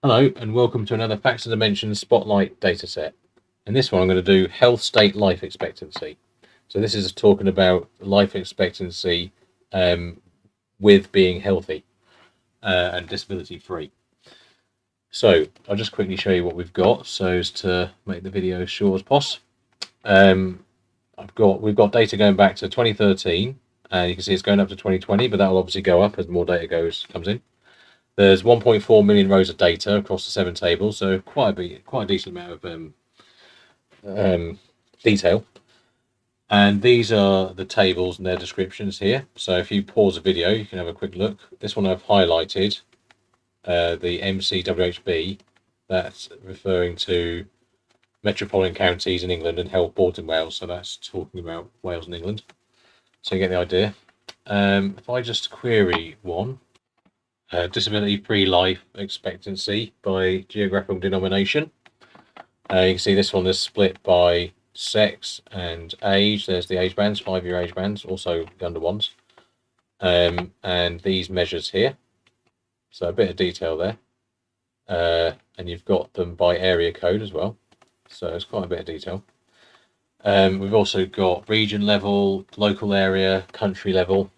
Hello and welcome to another Facts and Dimensions Spotlight dataset. In this one I'm going to do health state life expectancy. So this is talking about life expectancy with being healthy and disability free. So I'll just quickly show you what we've got so as to make the video as short as possible. We've got data going back to 2013 and you can see it's going up to 2020, but that will obviously go up as more data comes in. There's 1.4 million rows of data across the 7 tables, so quite a decent amount of detail. And these are the tables and their descriptions here. So if you pause the video, you can have a quick look. This one I've highlighted, the MCWHB, that's referring to metropolitan counties in England and health boards in Wales. So that's talking about Wales and England. So you get the idea. If I just query one, disability-free life expectancy by geographical denomination. You can see this one is split by sex and age. There's the age bands, 5-year age bands, also the under ones. And these measures here. So a bit of detail there. And you've got them by area code as well. So it's quite a bit of detail. We've also got region level, local area, country level.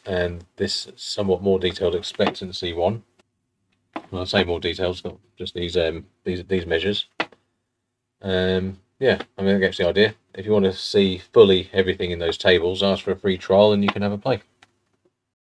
And this somewhat more detailed expectancy one. Well, I'll say more details, not just these measures. Yeah, I mean that gets the idea. If you want to see fully everything in those tables, ask for a free trial and you can have a play.